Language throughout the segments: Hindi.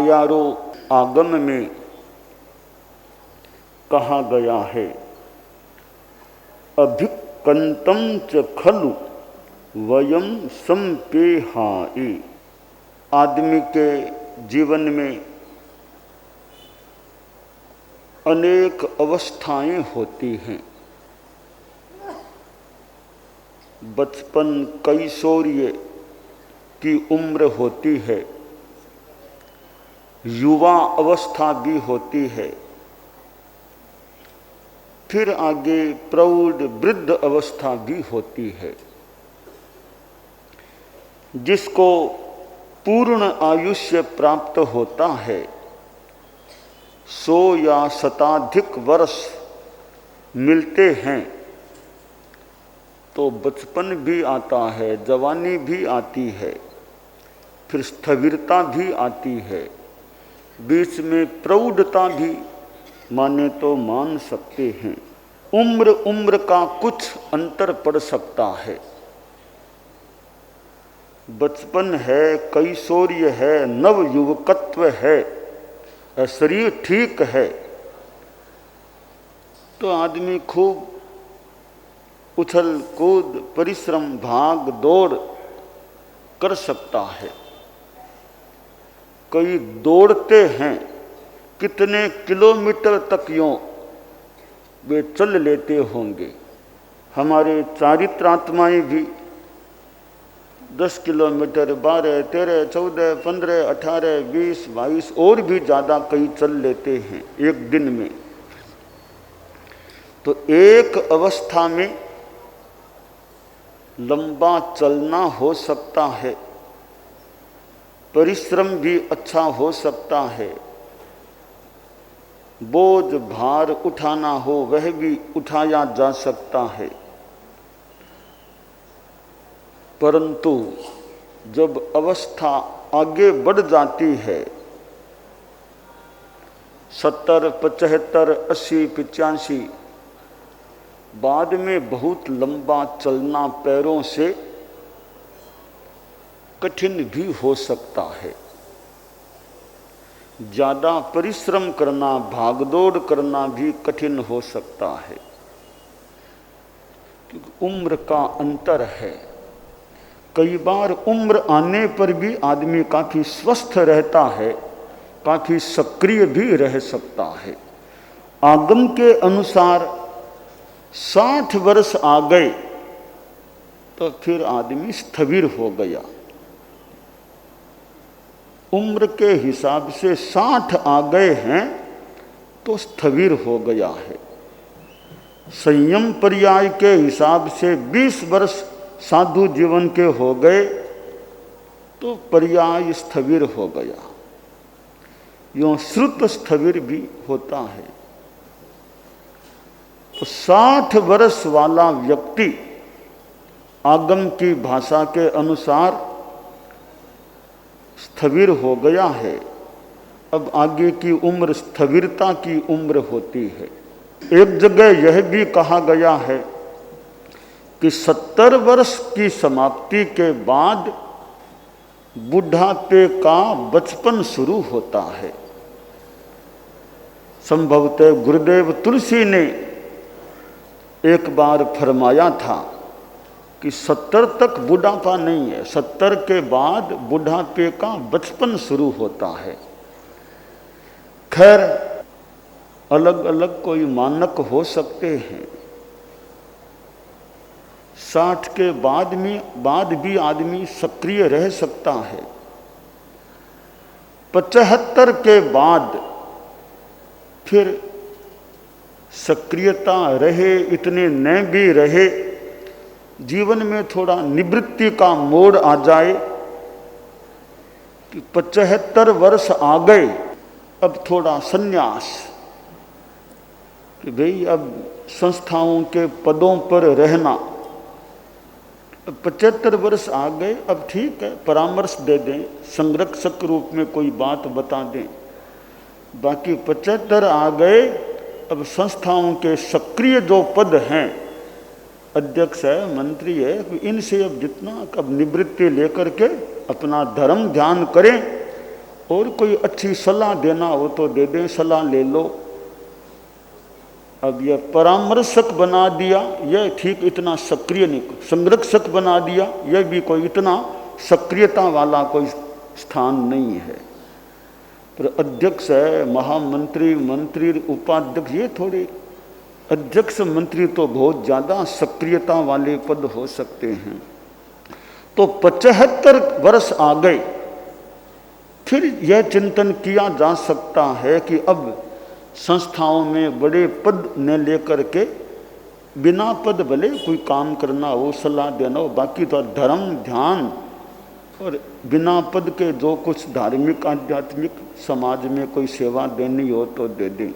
आयारो आगम में कहा गया है, अभिकंतम च खलु वयम संपेहाई। आदमी के जीवन में अनेक अवस्थाएं होती हैं। बचपन कैशोर्य की उम्र होती है, युवा अवस्था भी होती है, फिर आगे प्रौढ़ वृद्ध अवस्था भी होती है। जिसको पूर्ण आयुष्य प्राप्त होता है, सो या शताधिक वर्ष मिलते हैं, तो बचपन भी आता है, जवानी भी आती है, फिर स्थिरता भी आती है, बीच में प्रौढ़ता भी माने तो मान सकते हैं। उम्र उम्र का कुछ अंतर पड़ सकता है। बचपन है, कैशोर्य है, नव युवकत्व है, शरीर ठीक है, तो आदमी खूब उछल कूद परिश्रम भाग दौड़ कर सकता है। कई दौड़ते हैं, कितने किलोमीटर तक यों वे चल लेते होंगे। हमारे चारित्रात्माएं भी 10 किलोमीटर 12, 13, 14, 15, 18, 20, 22 और भी ज़्यादा कई चल लेते हैं एक दिन में। तो एक अवस्था में लंबा चलना हो सकता है, परिश्रम भी अच्छा हो सकता है, बोझ भार उठाना हो वह भी उठाया जा सकता है। परंतु जब अवस्था आगे बढ़ जाती है, 70, 75, 80, 85, बाद में बहुत लंबा चलना पैरों से कठिन भी हो सकता है। ज़्यादा परिश्रम करना, भागदौड़ करना भी कठिन हो सकता है, क्योंकि उम्र का अंतर है। कई बार उम्र आने पर भी आदमी काफ़ी स्वस्थ रहता है, काफ़ी सक्रिय भी रह सकता है। आगम के अनुसार 60 वर्ष आ गए तो फिर आदमी स्थिर हो गया। उम्र के हिसाब से 60 आ गए हैं तो स्थिर हो गया है। संयम पर्याय के हिसाब से 20 वर्ष साधु जीवन के हो गए तो पर्याय स्थिर हो गया। यूं श्रुत स्थिर भी होता है। तो 60 वर्ष वाला व्यक्ति आगम की भाषा के अनुसार स्थिर हो गया है। अब आगे की उम्र स्थिरता की उम्र होती है। एक जगह यह भी कहा गया है कि 70 वर्ष की समाप्ति के बाद बुढ़ापे का बचपन शुरू होता है। संभवतः गुरुदेव तुलसी ने एक बार फरमाया था कि 70 तक बुढ़ापा नहीं है, 70 के बाद बुढ़ापे का बचपन शुरू होता है। खैर, अलग अलग कोई मानक हो सकते हैं। 60 के बाद भी आदमी सक्रिय रह सकता है। 75 के बाद फिर सक्रियता रहे, इतने न भी रहे, जीवन में थोड़ा निवृत्ति का मोड़ आ जाए कि 75 वर्ष आ गए, अब थोड़ा संन्यास, कि भाई अब संस्थाओं के पदों पर रहना। 75 वर्ष आ गए, अब ठीक है, परामर्श दे दें, संरक्षक रूप में कोई बात बता दें। बाकी 75 आ गए, अब संस्थाओं के सक्रिय जो पद हैं, अध्यक्ष है, मंत्री है, इनसे अब जितना अब निवृत्ति लेकर के अपना धर्म ध्यान करें और कोई अच्छी सलाह देना हो तो दे दें, सलाह ले लो। अब यह परामर्शक बना दिया, यह ठीक इतना सक्रिय नहीं, संरक्षक बना दिया, यह भी कोई इतना सक्रियता वाला कोई स्थान नहीं है। पर अध्यक्ष है, महामंत्री, मंत्री, उपाध्यक्ष, ये थोड़े, अध्यक्ष मंत्री तो बहुत ज़्यादा सक्रियता वाले पद हो सकते हैं। तो 75 वर्ष आ गए, फिर यह चिंतन किया जा सकता है कि अब संस्थाओं में बड़े पद न लेकर के बिना पद भले कोई काम करना हो, सलाह देना हो, बाकी तो धर्म ध्यान और बिना पद के जो कुछ धार्मिक आध्यात्मिक समाज में कोई सेवा देनी हो तो दे दें।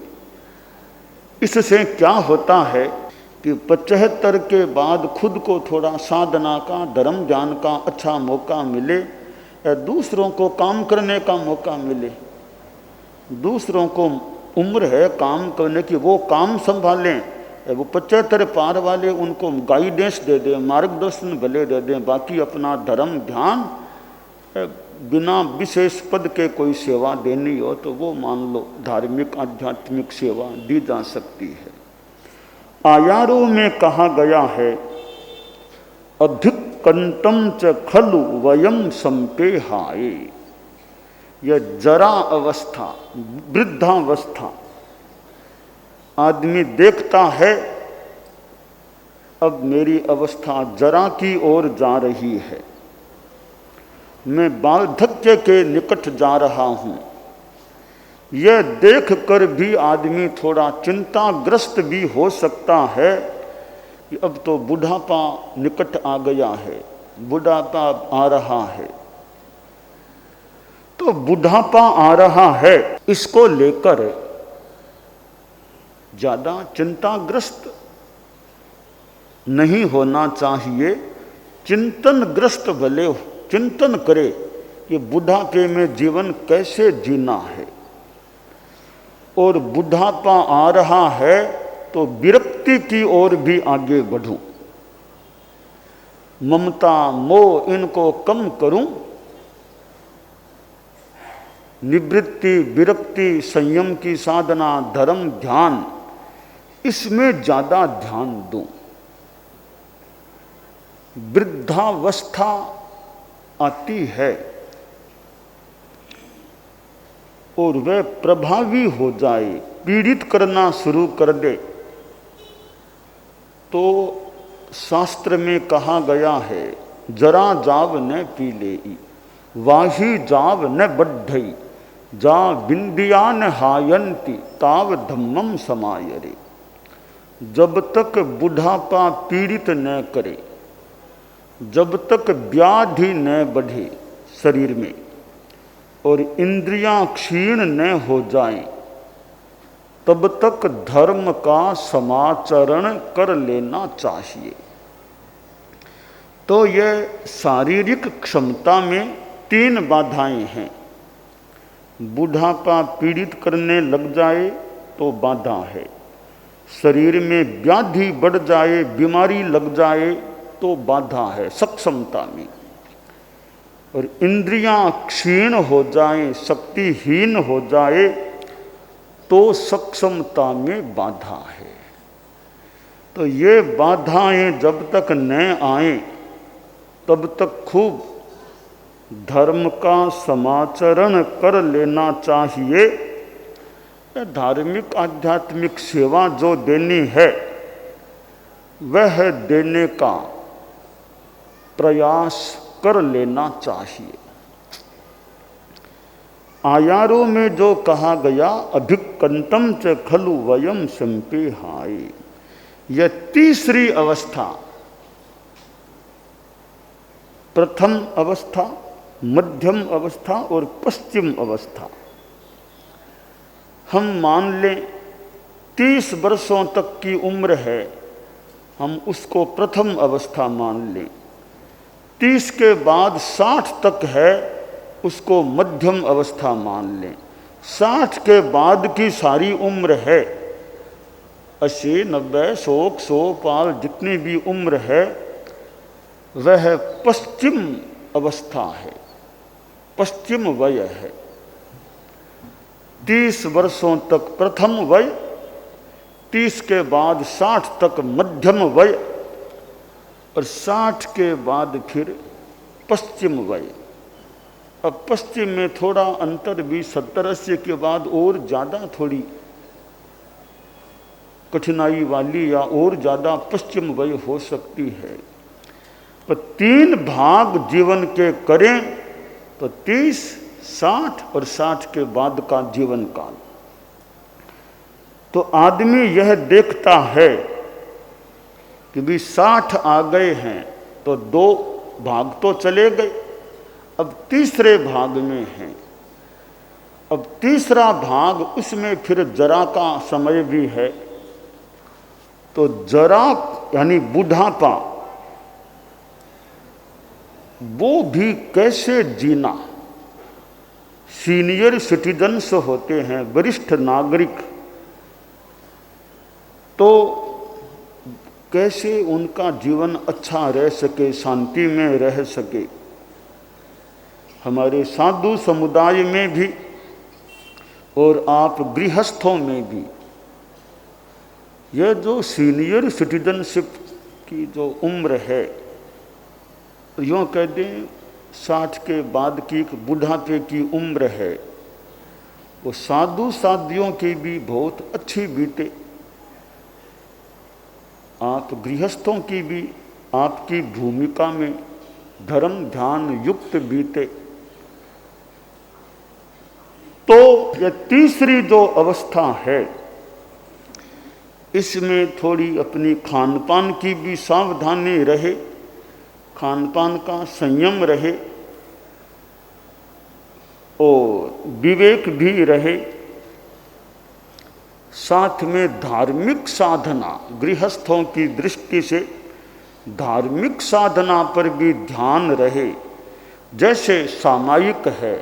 इससे क्या होता है कि 75 के बाद खुद को थोड़ा साधना का, धर्म ध्यान का अच्छा मौका मिले, या दूसरों को काम करने का मौका मिले। दूसरों को उम्र है काम करने की, वो काम संभालें। वो 75 पार वाले उनको गाइडेंस दे दें, मार्गदर्शन भले दे दें, बाकी अपना धर्म ध्यान बिना विशेष पद के कोई सेवा देनी हो तो वो मान लो धार्मिक आध्यात्मिक सेवा दी जा सकती है। आयारों में कहा गया है, अधिकंतम च खलु वयम संपेहाय। यह जरा अवस्था, वृद्धावस्था, आदमी देखता है अब मेरी अवस्था जरा की ओर जा रही है, मैं वार्धक्य के निकट जा रहा हूं। यह देख कर भी आदमी थोड़ा चिंताग्रस्त भी हो सकता है कि अब तो बुढ़ापा निकट आ गया है, बुढ़ापा आ रहा है। तो बुढ़ापा आ रहा है, इसको लेकर ज्यादा चिंताग्रस्त नहीं होना चाहिए। चिंतनग्रस्त भले चिंतन करे कि बुढ़ापे में जीवन कैसे जीना है, और बुढ़ापा आ रहा है तो विरक्ति की ओर भी आगे बढ़ूं, ममता मोह इनको कम करूं, निवृत्ति विरक्ति संयम की साधना धर्म ध्यान इसमें ज्यादा ध्यान दूं। वृद्धावस्था आती है और वह प्रभावी हो जाए, पीड़ित करना शुरू कर दे, तो शास्त्र में कहा गया है, जरा जाव न पी लेई, वाही जाव न बढ़ई, जा बिंदिया न हायंती, ताव धम्मम समायरे। जब तक बुढ़ापा पीड़ित न करे, जब तक व्याधि न बढ़े शरीर में और इंद्रियां क्षीण न हो जाएं, तब तक धर्म का समाचरण कर लेना चाहिए। तो यह शारीरिक क्षमता में 3 बाधाएं हैं। बुढ़ापा पीड़ित करने लग जाए तो बाधा है, शरीर में व्याधि बढ़ जाए, बीमारी लग जाए तो बाधा है सक्षमता में, और इंद्रियां क्षीण हो जाएं, शक्तिहीन हो जाए तो सक्षमता में बाधा है। तो ये बाधाएं जब तक न आए तब तक खूब धर्म का समाचरण कर लेना चाहिए। धार्मिक आध्यात्मिक सेवा जो देनी है वह देने का प्रयास कर लेना चाहिए। आयारों में जो कहा गया, अभिकंतम च खलु वयम संपेहाय, यह तीसरी अवस्था, प्रथम अवस्था, मध्यम अवस्था और पश्चिम अवस्था। हम मान लें 30 वर्षों तक की उम्र है, हम उसको प्रथम अवस्था मान लें। 30 के बाद 60 तक है, उसको मध्यम अवस्था मान लें। 60 के बाद की सारी उम्र है, 80, 90, 100 पार जितनी भी उम्र है, वह पश्चिम अवस्था है, पश्चिम वय है। 30 वर्षों तक प्रथम वय, 30 के बाद 60 तक मध्यम वय और 60 के बाद फिर पश्चिम वय। अब पश्चिम में थोड़ा अंतर भी 70-80 के बाद और ज़्यादा थोड़ी कठिनाई वाली या और ज़्यादा पश्चिम वय हो सकती है। पर 3 भाग जीवन के करें तो 30, 60 और 60 के बाद का जीवन काल। तो आदमी यह देखता है कि भी 60 आ गए हैं तो 2 भाग तो चले गए, अब तीसरे भाग में हैं। अब तीसरा भाग, उसमें फिर जरा का समय भी है। तो जरा यानी बुढ़ापा, वो भी कैसे जीना। सीनियर सिटीजन्स होते हैं, वरिष्ठ नागरिक, तो कैसे उनका जीवन अच्छा रह सके, शांति में रह सके। हमारे साधु समुदाय में भी और आप गृहस्थों में भी यह जो सीनियर सिटीजनशिप की जो उम्र है, यूँ कह दें 60 के बाद की एक बुढ़ापे की उम्र है, वो साधु साधियों की भी बहुत अच्छी बीते, आप गृहस्थों की भी आपकी भूमिका में धर्म ध्यान युक्त बीते। तो यह तीसरी जो अवस्था है, इसमें थोड़ी अपनी खान पान की भी सावधानी रहे, खान पान का संयम रहे और विवेक भी रहे। साथ में धार्मिक साधना, गृहस्थों की दृष्टि से धार्मिक साधना पर भी ध्यान रहे। जैसे सामायिक है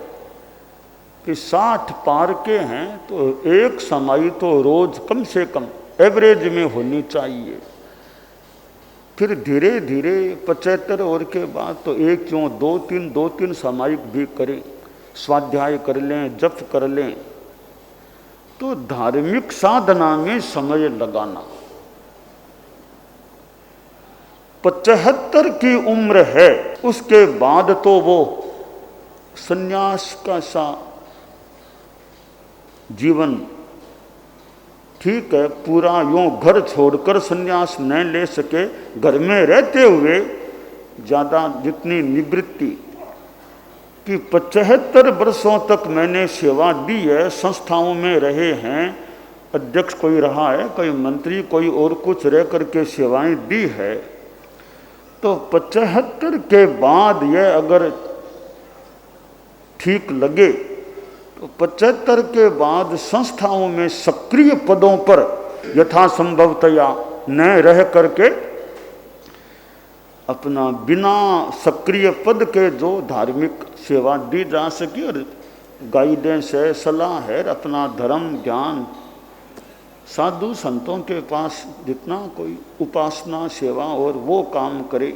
कि 60 पार के हैं तो एक समाई तो रोज कम से कम एवरेज में होनी चाहिए। फिर धीरे धीरे 75 और के बाद तो एक क्यों 2-3 सामायिक भी करें, स्वाध्याय कर लें, जप कर लें। तो धार्मिक साधना में समय लगाना। 75 की उम्र है, उसके बाद तो वो सन्यास का सा जीवन ठीक है, पूरा यूँ घर छोड़कर सन्यास न ले सके, घर में रहते हुए ज़्यादा जितनी निवृत्ति कि 75 वर्षों तक मैंने सेवा दी है, संस्थाओं में रहे हैं, अध्यक्ष कोई रहा है, कोई मंत्री, कोई और कुछ रह करके सेवाएं दी है। तो 75 के बाद यह अगर ठीक लगे तो 75 के बाद संस्थाओं में सक्रिय पदों पर यथासंभवतया न रह करके अपना बिना सक्रिय पद के जो धार्मिक सेवा दी जा सके और गाइडेंस है, सलाह है, अपना धर्म ज्ञान साधु संतों के पास जितना कोई उपासना सेवा और वो काम करे।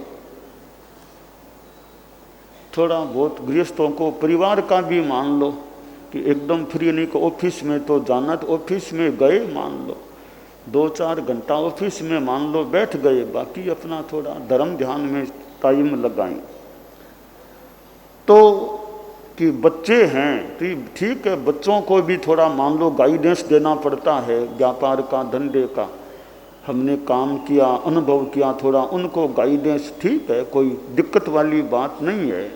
थोड़ा बहुत गृहस्थों को परिवार का भी मान लो कि एकदम फ्री नहीं, को ऑफिस में तो जाना, तो ऑफिस में गए मान लो 2-4 घंटा ऑफिस में मान लो बैठ गए, बाकी अपना थोड़ा धर्म ध्यान में टाइम लगाएं। तो कि बच्चे हैं तो ठीक है, बच्चों को भी थोड़ा मान लो गाइडेंस देना पड़ता है, व्यापार का, धंधे का, हमने काम किया, अनुभव किया, थोड़ा उनको गाइडेंस ठीक है, कोई दिक्कत वाली बात नहीं है,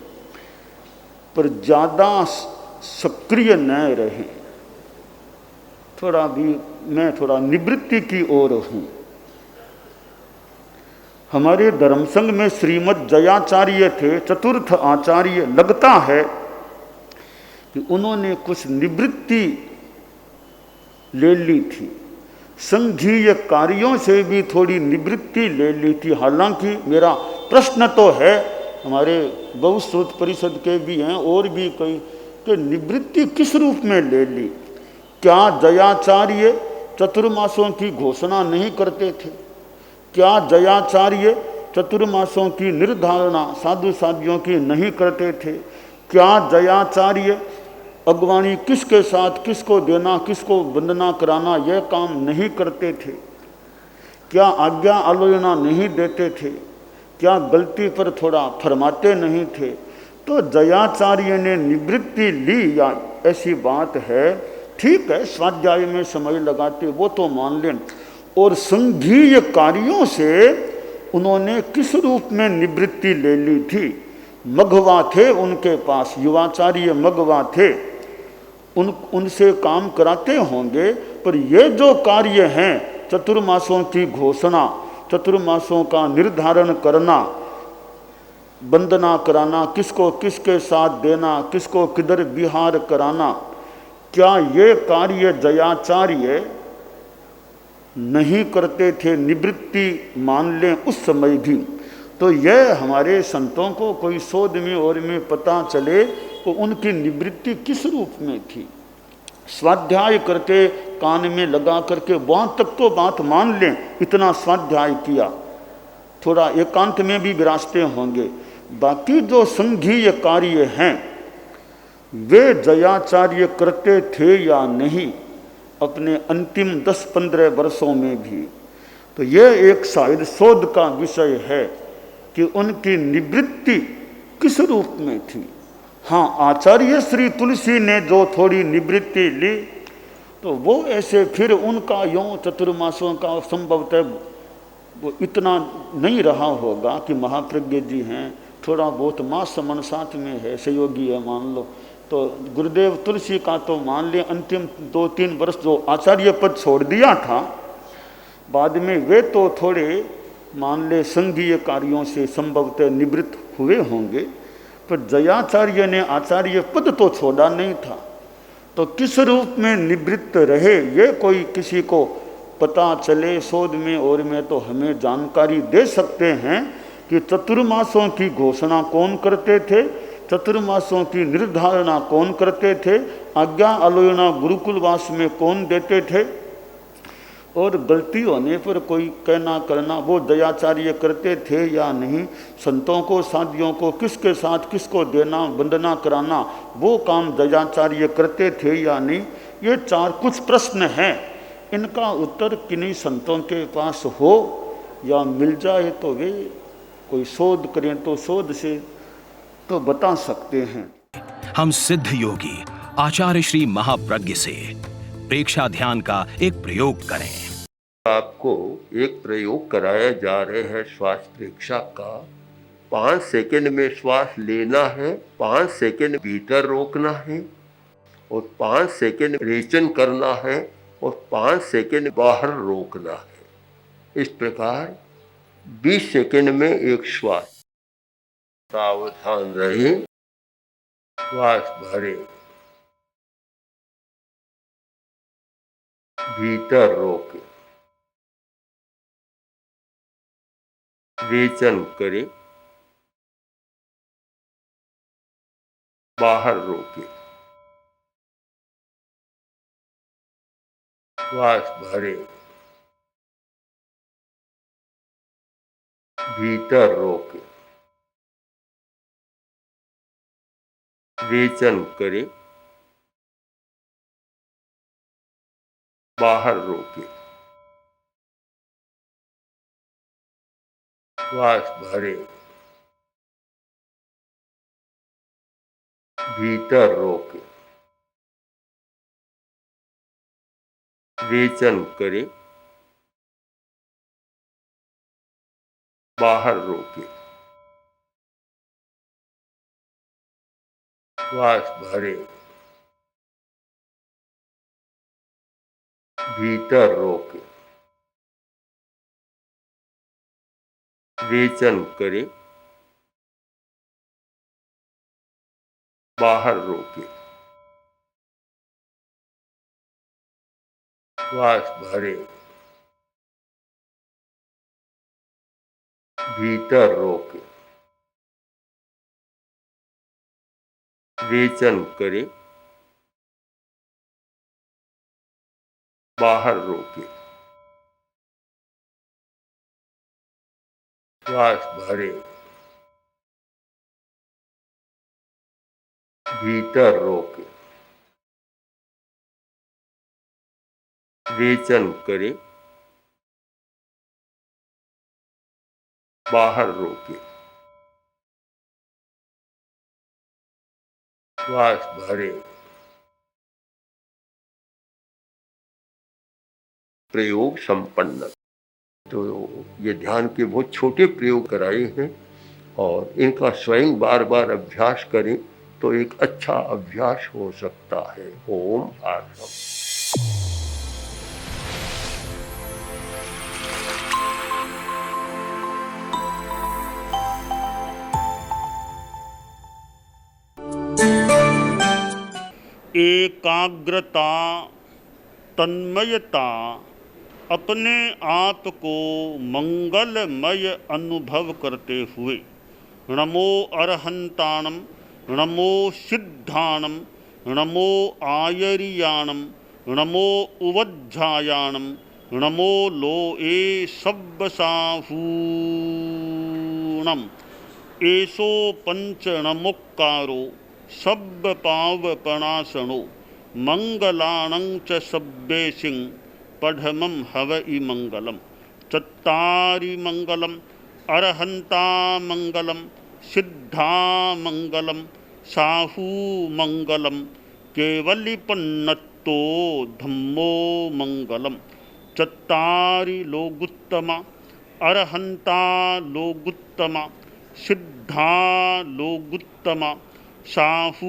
पर ज़्यादा सक्रिय न रहे। थोड़ा भी मैं थोड़ा निवृत्ति की ओर हूँ। हमारे धर्मसंघ में श्रीमद जयाचार्य थे, चतुर्थ आचार्य, लगता है कि उन्होंने कुछ निवृत्ति ले ली थी, संघीय कार्यों से भी थोड़ी निवृत्ति ले ली थी। हालांकि मेरा प्रश्न तो है, हमारे बहुश्रुत परिषद के भी हैं और भी कई, कि निवृत्ति किस रूप में ले ली। क्या जयाचार्य चतुर्मासों की घोषणा नहीं करते थे? क्या जयाचार्य चतुर्मासों की निर्धारणा साधु साधियों की नहीं करते थे? क्या जयाचार्य अगवानी किसके साथ किसको देना, किसको वंदना कराना, यह काम नहीं करते थे? क्या आज्ञा आलोचना नहीं देते थे? क्या गलती पर थोड़ा फरमाते नहीं थे? तो जयाचार्य ने निवृत्ति ली या ऐसी बात है, ठीक है, स्वाध्याय में समय लगाते वो तो मान लें। और संघीय कार्यों से उन्होंने किस रूप में निवृत्ति ले ली थी? मघवा थे उनके पास, युवाचार्य मघवा थे, उनसे काम कराते होंगे। पर ये जो कार्य हैं, चतुर्मासों की घोषणा, चतुर्मासों का निर्धारण करना, वंदना कराना, किसको किसके साथ देना, किसको किधर विहार कराना, क्या ये कार्य जयाचार्य नहीं करते थे? निवृत्ति मान लें उस समय भी। तो यह हमारे संतों को कोई शोध में और में पता चले तो उनकी निवृत्ति किस रूप में थी। स्वाध्याय करके कान में लगा करके वहाँ तक तो बात मान लें, इतना स्वाध्याय किया, थोड़ा एकांत में भी विराजते होंगे। बाकी जो संघीय कार्य हैं वे जयाचार्य करते थे या नहीं अपने अंतिम 10-15 वर्षों में भी? तो यह एक शायद शोध का विषय है कि उनकी निवृत्ति किस रूप में थी। हाँ, आचार्य श्री तुलसी ने जो थोड़ी निवृत्ति ली तो वो ऐसे फिर उनका यों चतुर्मासों का संभवतः वो इतना नहीं रहा होगा कि महाप्रज्ञ जी हैं, थोड़ा बहुत मास समन साथ में है, सहयोगी है मान लो। तो गुरुदेव तुलसी का तो मान लें अंतिम 2-3 वर्ष जो आचार्य पद छोड़ दिया था, बाद में वे तो थोड़े मान ले संघीय कार्यों से संभवतः निवृत्त हुए होंगे, पर जयाचार्य ने आचार्य पद तो छोड़ा नहीं था। तो किस रूप में निवृत्त रहे ये कोई किसी को पता चले शोध में और में तो हमें जानकारी दे सकते हैं कि चतुर्मासों की घोषणा कौन करते थे, चतुर्मासों की निर्धारणा कौन करते थे, आज्ञा आलोचना गुरुकुलवास में कौन देते थे, और गलती होने पर कोई कहना करना वो दयाचार्य करते थे या नहीं, संतों को साधियों को किसके साथ किसको देना वंदना कराना वो काम दयाचार्य करते थे या नहीं। ये 4 कुछ प्रश्न हैं, इनका उत्तर किन्हीं संतों के पास हो या मिल जाए तो वे कोई शोध करें तो शोध से तो बता सकते हैं। हम सिद्ध योगी आचार्य श्री महाप्रज्ञ से प्रेक्षा ध्यान का एक प्रयोग करें। आपको एक प्रयोग कराया जा रहे हैं श्वास प्रेक्षा का। 5 सेकंड में श्वास लेना है, 5 सेकंड भीतर रोकना है और 5 सेकंड रेचन करना है और 5 सेकंड बाहर रोकना है। इस प्रकार 20 सेकंड में एक श्वास। सावधान रहे, श्वास भरे, भीतर रोके, रेचन करे, बाहर रोके, श्वास भरे, भीतर रोके, रेचन करे, बाहर रोके, श्वास भरे, भीतर रोके, रेचन करे, बाहर रोके, श्वास भरे, भीतर रोके, रेचन करे, बाहर रोके, श्वास भरे, भीतर रोके, रेचन करे, बाहर रोके, श्वास भरे, भीतर रोके, रेचन करें, बाहर रोके, श्वास भरे, प्रयोग संपन्न। तो ये ध्यान के बहुत छोटे प्रयोग कराए हैं और इनका स्वयं बार बार अभ्यास करें तो एक अच्छा अभ्यास हो सकता है। ओम आत्मा। एकाग्रता, तन्मयता, अपने आप को मंगलमय अनुभव करते हुए नमो अरहंताणम, नमो सिद्धाणम, नमो आयरियाणम, नमो उवज्झायाणम, नमो लोए सब्बसाहूणम, एसो पंच नमोक्कारो सब्ब पावपणासनो, मंगलाणं च सब्बेसिं पढ़मं हवइ मंगलम। चत्तारि मंगलम, अरहंता मंगलम, सिद्धा मंगलम, साहू मंगलम, केवलिपन्नत्तो धम्मो मंगलम। चत्तारि लोगुत्तमा, अरहंता लोगुत्तमा, सिद्धा लोगुत्तमा, साहू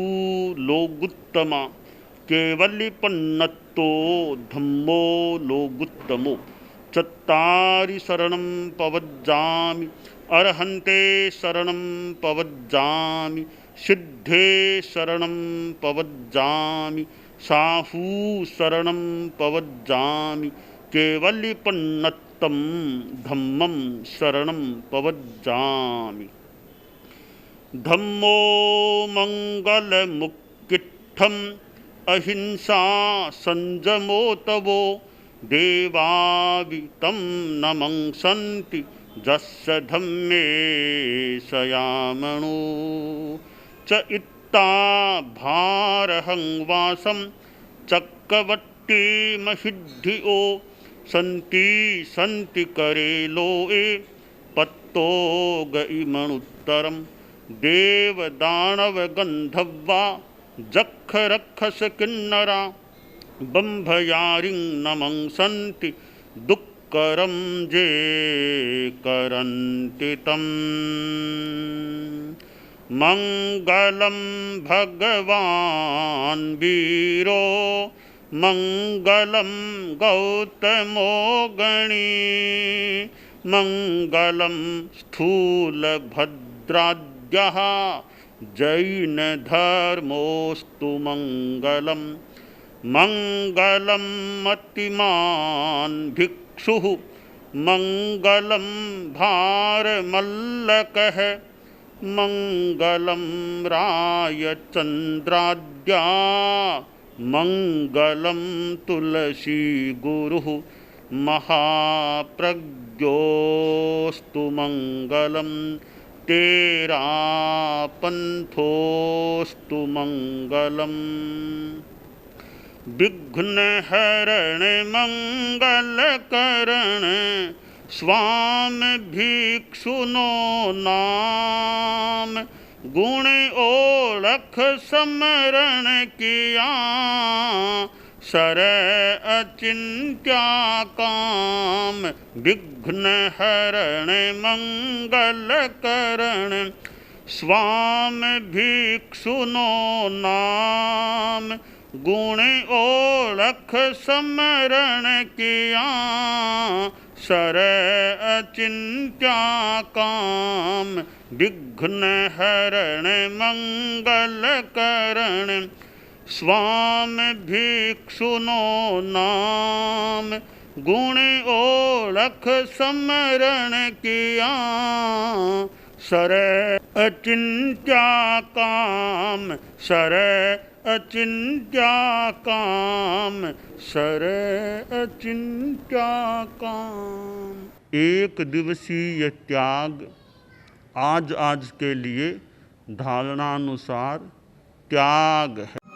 लोगुत्तमा, केवलिपन्नत्तो धम्मो लोगुत्तमो। चत्तारि शरणं पवज्जामि, अरहन्ते शरणं पवज्जामि, सिद्धे शरणं पवज्जामि, साहू शरणं पवज्जामि, केवलिपन्नत्तं धम्मं शरणं पवज्जामि। धम्मो मंगलमुक्किट्ठम्, अहिंसा संजमो तवो, देवावितं नमंसन्ति जस्य धम्मे सयामणो। च इत्ता भारहं वासं चक्रवट्टिमहिद्धियो, सन्ति सन्ति करे लोए पत्तो गइमणुत्तरम्। देवदानव गंधर्वा जक्ष रक्षस किन्नरा, बंभयारिं नमंसन्ति दुक्करं जे करन्ति तम्। मंगलं भगवान् वीरो, मंगलं गौतमो गणी, मंगलं स्थूलभद्राद्यः जैनधर्मोऽस्तु मंगलम्। मंगलं मतिमान् भिक्षुः, मंगलं भारमल्लकः, मंगलं रायचन्द्राद्या, मंगलं तुलसी गुरुः, महाप्रज्ञोऽस्तु मंगलम्। तेरा पंथोऽस्तु मंगलम्। विघ्नहरण मंगलकरण, स्वामी भिक्षुनो नाम, गुण ओळख समरण किया, सर अचिंत्या काम। विघ्नहरण मंगलकरण, स्वामी भिक्षुनो नाम, गुण ओळख समरण किया, सर अचिंत्या काम। विघ्नहरण मंगलकरण, स्वामी भिक्षुनो नाम, गुण ओळख समरण किया, सर अचिंत्या काम। सर अचिंत्या काम, सर अचिंत्या काम। एक दिवसीय त्याग आज के लिए धारणानुसार त्याग है।